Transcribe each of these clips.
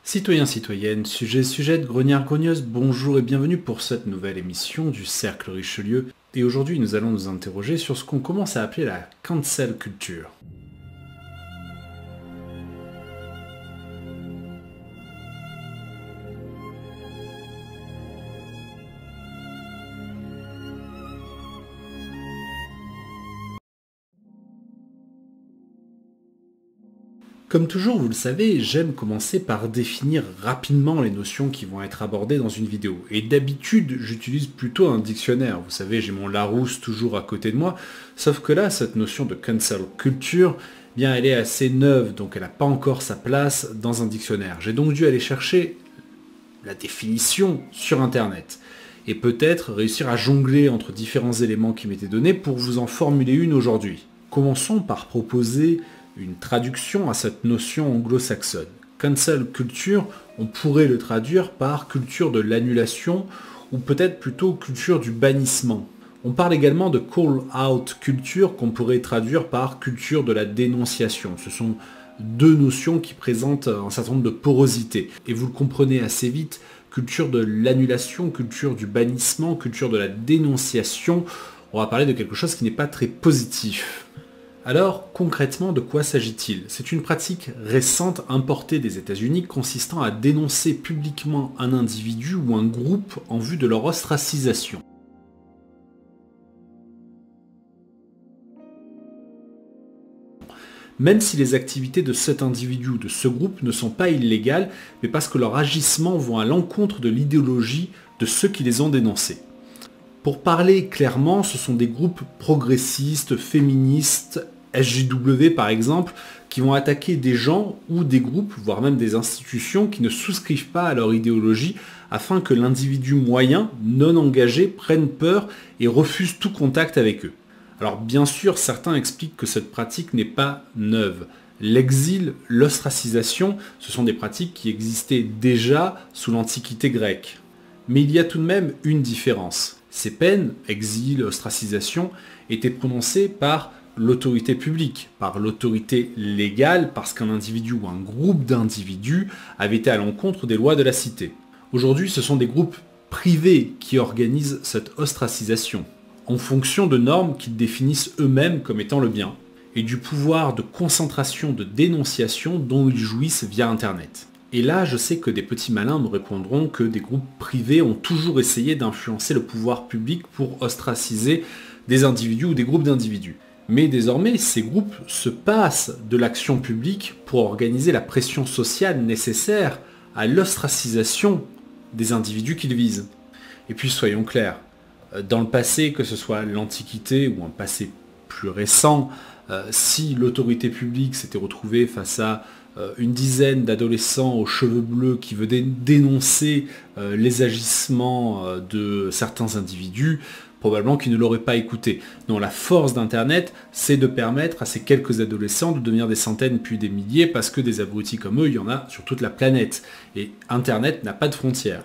Citoyens, citoyennes, sujets, grognards, grogneuses, bonjour et bienvenue pour cette nouvelle émission du Cercle Richelieu. Et aujourd'hui, nous allons nous interroger sur ce qu'on commence à appeler la cancel culture. Comme toujours, vous le savez, j'aime commencer par définir rapidement les notions qui vont être abordées dans une vidéo. Et d'habitude, j'utilise plutôt un dictionnaire. Vous savez, j'ai mon Larousse toujours à côté de moi. Sauf que là, cette notion de cancel culture, eh bien, elle est assez neuve, donc elle n'a pas encore sa place dans un dictionnaire. J'ai donc dû aller chercher la définition sur Internet. Et peut-être réussir à jongler entre différents éléments qui m'étaient donnés pour vous en formuler une aujourd'hui. Commençons par proposer une traduction à cette notion anglo-saxonne. Cancel culture, on pourrait le traduire par culture de l'annulation ou peut-être plutôt culture du bannissement. On parle également de call-out culture qu'on pourrait traduire par culture de la dénonciation. Ce sont deux notions qui présentent un certain nombre de porosités. Et vous le comprenez assez vite, culture de l'annulation, culture du bannissement, culture de la dénonciation, on va parler de quelque chose qui n'est pas très positif. Alors, concrètement, de quoi s'agit-il? C'est une pratique récente importée des États-Unis consistant à dénoncer publiquement un individu ou un groupe en vue de leur ostracisation. Même si les activités de cet individu ou de ce groupe ne sont pas illégales, mais parce que leurs agissements vont à l'encontre de l'idéologie de ceux qui les ont dénoncés. Pour parler clairement, ce sont des groupes progressistes, féministes, SJW par exemple, qui vont attaquer des gens ou des groupes, voire même des institutions qui ne souscrivent pas à leur idéologie afin que l'individu moyen, non engagé, prenne peur et refuse tout contact avec eux. Alors bien sûr, certains expliquent que cette pratique n'est pas neuve. L'exil, l'ostracisation, ce sont des pratiques qui existaient déjà sous l'Antiquité grecque. Mais il y a tout de même une différence. Ces peines, exil, ostracisation, étaient prononcées par l'autorité publique, par l'autorité légale, parce qu'un individu ou un groupe d'individus avait été à l'encontre des lois de la cité. Aujourd'hui, ce sont des groupes privés qui organisent cette ostracisation, en fonction de normes qu'ils définissent eux-mêmes comme étant le bien, et du pouvoir de concentration de dénonciation dont ils jouissent via Internet. Et là, je sais que des petits malins me répondront que des groupes privés ont toujours essayé d'influencer le pouvoir public pour ostraciser des individus ou des groupes d'individus. Mais désormais, ces groupes se passent de l'action publique pour organiser la pression sociale nécessaire à l'ostracisation des individus qu'ils visent. Et puis soyons clairs, dans le passé, que ce soit l'Antiquité ou un passé plus récent, si l'autorité publique s'était retrouvée face à une dizaine d'adolescents aux cheveux bleus qui venaient dénoncer les agissements de certains individus, probablement qu'ils ne l'auraient pas écouté. Non, la force d'Internet, c'est de permettre à ces quelques adolescents de devenir des centaines puis des milliers, parce que des abrutis comme eux, il y en a sur toute la planète. Et Internet n'a pas de frontières.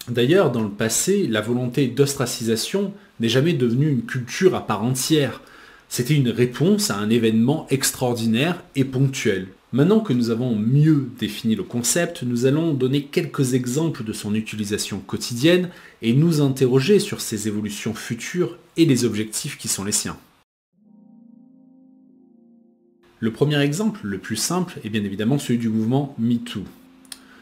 D'ailleurs, dans le passé, la volonté d'ostracisation n'est jamais devenue une culture à part entière. C'était une réponse à un événement extraordinaire et ponctuel. Maintenant que nous avons mieux défini le concept, nous allons donner quelques exemples de son utilisation quotidienne et nous interroger sur ses évolutions futures et les objectifs qui sont les siens. Le premier exemple, le plus simple, est bien évidemment celui du mouvement MeToo.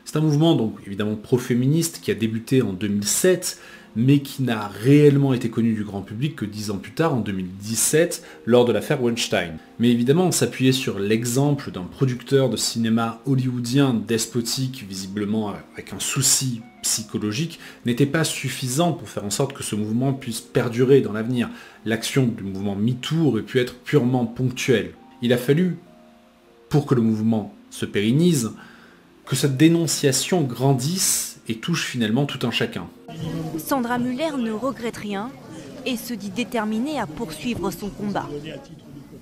C'est un mouvement donc évidemment pro-féministe qui a débuté en 2007, mais qui n'a réellement été connu du grand public que 10 ans plus tard, en 2017, lors de l'affaire Weinstein. Mais évidemment, on s'appuyait sur l'exemple d'un producteur de cinéma hollywoodien despotique, visiblement avec un souci psychologique, n'était pas suffisant pour faire en sorte que ce mouvement puisse perdurer dans l'avenir. L'action du mouvement MeToo aurait pu être purement ponctuelle. Il a fallu, pour que le mouvement se pérennise, que cette dénonciation grandisse et touche finalement tout un chacun. Sandra Muller ne regrette rien et se dit déterminée à poursuivre son combat.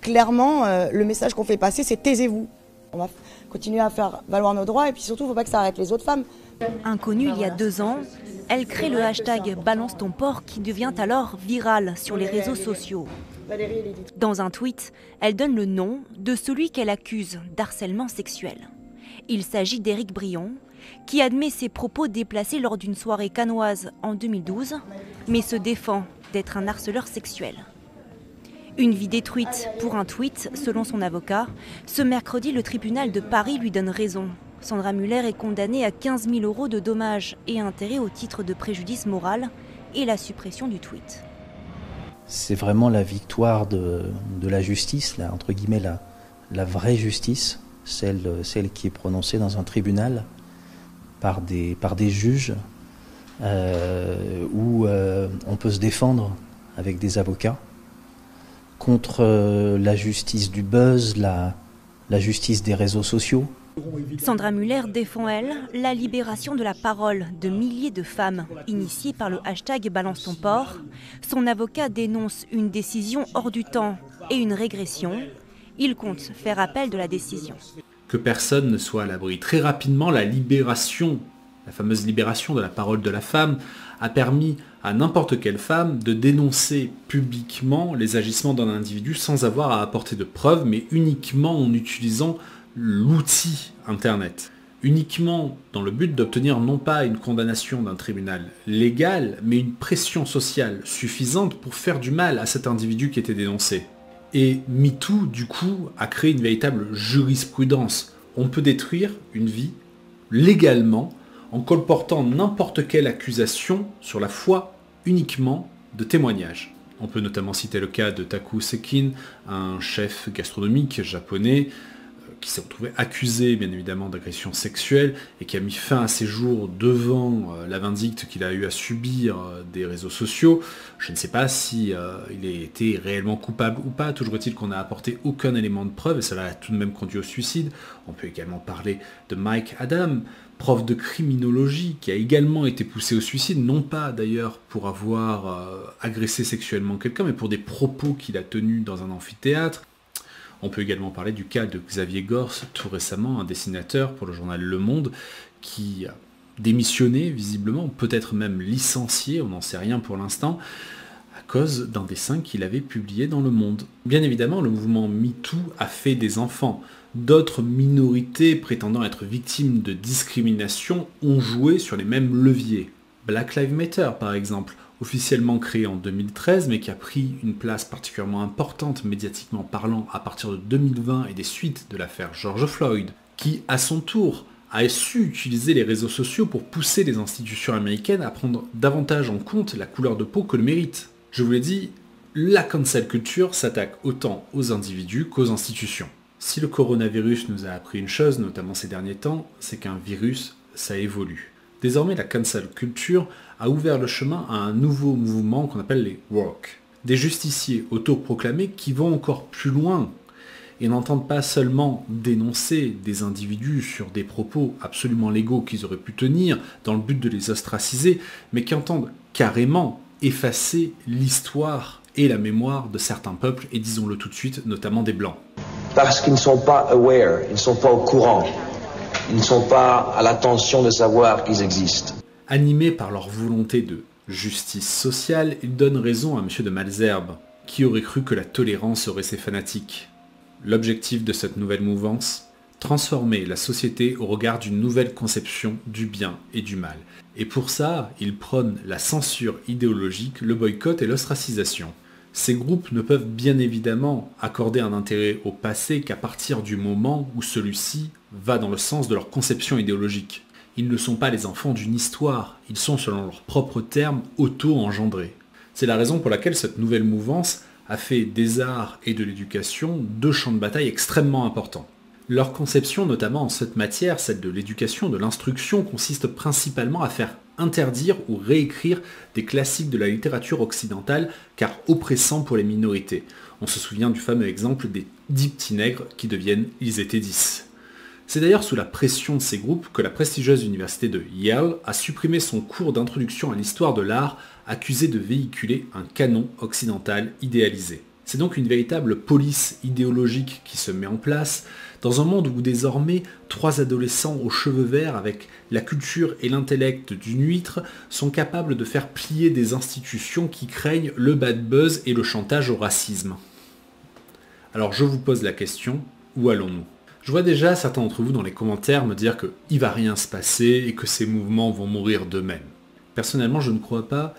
Clairement, le message qu'on fait passer, c'est taisez-vous. On va continuer à faire valoir nos droits et puis surtout, il ne faut pas que ça arrête les autres femmes. Inconnue il y a 2 ans, elle crée le hashtag Balance ton porc qui devient alors viral sur les réseaux sociaux. Dans un tweet, elle donne le nom de celui qu'elle accuse d'harcèlement sexuel. Il s'agit d'Éric Brion, qui admet ses propos déplacés lors d'une soirée cannoise en 2012, mais se défend d'être un harceleur sexuel. Une vie détruite pour un tweet, selon son avocat. Ce mercredi, le tribunal de Paris lui donne raison. Sandra Muller est condamnée à 15 000 € de dommages et intérêts au titre de préjudice moral et la suppression du tweet. C'est vraiment la victoire de la justice, là, entre guillemets la vraie justice, celle qui est prononcée dans un tribunal par des juges où on peut se défendre avec des avocats contre la justice du buzz, la justice des réseaux sociaux. Sandra Muller défend, elle, la libération de la parole de milliers de femmes, initiée par le hashtag Balance ton porc. Son avocat dénonce une décision hors du temps et une régression. Il compte faire appel de la décision. Que personne ne soit à l'abri. Très rapidement, la fameuse libération de la parole de la femme, a permis à n'importe quelle femme de dénoncer publiquement les agissements d'un individu sans avoir à apporter de preuves, mais uniquement en utilisant l'outil Internet. Uniquement dans le but d'obtenir non pas une condamnation d'un tribunal légal, mais une pression sociale suffisante pour faire du mal à cet individu qui était dénoncé. Et MeToo, du coup, a créé une véritable jurisprudence. On peut détruire une vie légalement en colportant n'importe quelle accusation sur la foi uniquement de témoignages. On peut notamment citer le cas de Taku Sekin, un chef gastronomique japonais qui s'est retrouvé accusé bien évidemment d'agression sexuelle et qui a mis fin à ses jours devant la vindicte qu'il a eu à subir des réseaux sociaux. Je ne sais pas si il a été réellement coupable ou pas, toujours est-il qu'on n'a apporté aucun élément de preuve et cela a tout de même conduit au suicide. On peut également parler de Mike Adam, prof de criminologie, qui a également été poussé au suicide, non pas d'ailleurs pour avoir agressé sexuellement quelqu'un, mais pour des propos qu'il a tenus dans un amphithéâtre. On peut également parler du cas de Xavier Gors, tout récemment, un dessinateur pour le journal Le Monde, qui a démissionné visiblement, peut-être même licencié, on n'en sait rien pour l'instant, à cause d'un dessin qu'il avait publié dans Le Monde. Bien évidemment, le mouvement MeToo a fait des enfants. D'autres minorités prétendant être victimes de discrimination ont joué sur les mêmes leviers. Black Lives Matter, par exemple, officiellement créé en 2013, mais qui a pris une place particulièrement importante médiatiquement parlant à partir de 2020 et des suites de l'affaire George Floyd, qui, à son tour, a su utiliser les réseaux sociaux pour pousser les institutions américaines à prendre davantage en compte la couleur de peau que le mérite. Je vous l'ai dit, la cancel culture s'attaque autant aux individus qu'aux institutions. Si le coronavirus nous a appris une chose, notamment ces derniers temps, c'est qu'un virus, ça évolue. Désormais, la cancel culture a ouvert le chemin à un nouveau mouvement qu'on appelle les woke. Des justiciers autoproclamés qui vont encore plus loin et n'entendent pas seulement dénoncer des individus sur des propos absolument légaux qu'ils auraient pu tenir dans le but de les ostraciser, mais qui entendent carrément effacer l'histoire et la mémoire de certains peuples, et disons-le tout de suite, notamment des Blancs. Parce qu'ils ne sont pas aware, ils ne sont pas au courant, ils ne sont pas à l'attention de savoir qu'ils existent. Animés par leur volonté de justice sociale, ils donnent raison à M. de Malesherbes, qui aurait cru que la tolérance aurait ses fanatiques. L'objectif de cette nouvelle mouvance, transformer la société au regard d'une nouvelle conception du bien et du mal. Et pour ça, ils prônent la censure idéologique, le boycott et l'ostracisation. Ces groupes ne peuvent bien évidemment accorder un intérêt au passé qu'à partir du moment où celui-ci va dans le sens de leur conception idéologique. Ils ne sont pas les enfants d'une histoire, ils sont selon leurs propres termes auto-engendrés. C'est la raison pour laquelle cette nouvelle mouvance a fait des arts et de l'éducation deux champs de bataille extrêmement importants. Leur conception, notamment en cette matière, celle de l'éducation, de l'instruction, consiste principalement à faire interdire ou réécrire des classiques de la littérature occidentale, car oppressants pour les minorités. On se souvient du fameux exemple des 10 petits nègres qui deviennent « ils étaient 10 ». C'est d'ailleurs sous la pression de ces groupes que la prestigieuse université de Yale a supprimé son cours d'introduction à l'histoire de l'art, accusé de véhiculer un canon occidental idéalisé. C'est donc une véritable police idéologique qui se met en place, dans un monde où désormais 3 adolescents aux cheveux verts avec la culture et l'intellect d'une huître sont capables de faire plier des institutions qui craignent le bad buzz et le chantage au racisme. Alors je vous pose la question, où allons-nous ? Je vois déjà certains d'entre vous dans les commentaires me dire qu'il va rien se passer et que ces mouvements vont mourir d'eux-mêmes. Personnellement, je ne crois pas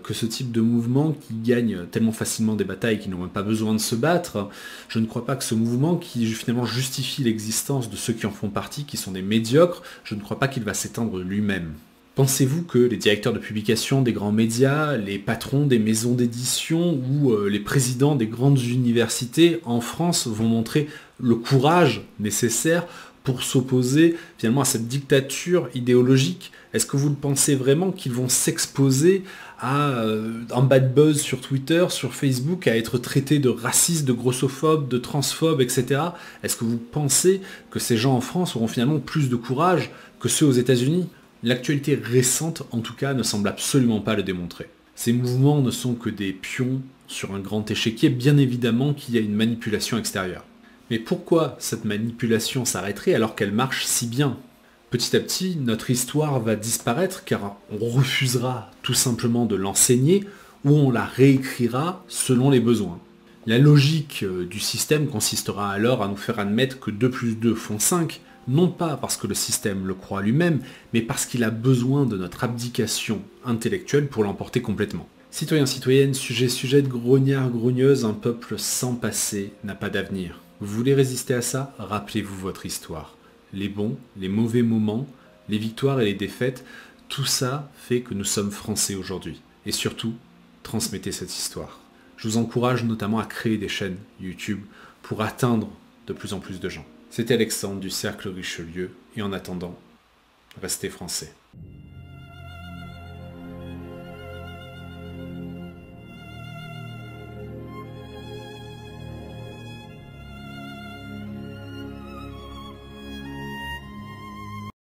que ce type de mouvement qui gagne tellement facilement des batailles qui n'ont même pas besoin de se battre, je ne crois pas que ce mouvement qui finalement justifie l'existence de ceux qui en font partie, qui sont des médiocres, je ne crois pas qu'il va s'éteindre lui-même. Pensez-vous que les directeurs de publication des grands médias, les patrons des maisons d'édition ou les présidents des grandes universités en France vont montrer le courage nécessaire pour s'opposer finalement à cette dictature idéologique? Est-ce que vous le pensez vraiment qu'ils vont s'exposer à un bad buzz sur Twitter, sur Facebook, à être traités de racistes, de grossophobes, de transphobes, etc. Est-ce que vous pensez que ces gens en France auront finalement plus de courage que ceux aux États-Unis? L'actualité récente, en tout cas, ne semble absolument pas le démontrer. Ces mouvements ne sont que des pions sur un grand échiquier, bien évidemment qu'il y a une manipulation extérieure. Mais pourquoi cette manipulation s'arrêterait alors qu'elle marche si bien? Petit à petit, notre histoire va disparaître car on refusera tout simplement de l'enseigner ou on la réécrira selon les besoins. La logique du système consistera alors à nous faire admettre que 2 plus 2 font 5, non pas parce que le système le croit lui-même, mais parce qu'il a besoin de notre abdication intellectuelle pour l'emporter complètement. Citoyens, citoyennes, sujet de grognards, grogneuses, un peuple sans passé n'a pas d'avenir. Vous voulez résister à ça? Rappelez-vous votre histoire. Les bons, les mauvais moments, les victoires et les défaites, tout ça fait que nous sommes français aujourd'hui. Et surtout, transmettez cette histoire. Je vous encourage notamment à créer des chaînes YouTube pour atteindre de plus en plus de gens. C'était Alexandre du Cercle Richelieu, et en attendant, restez français.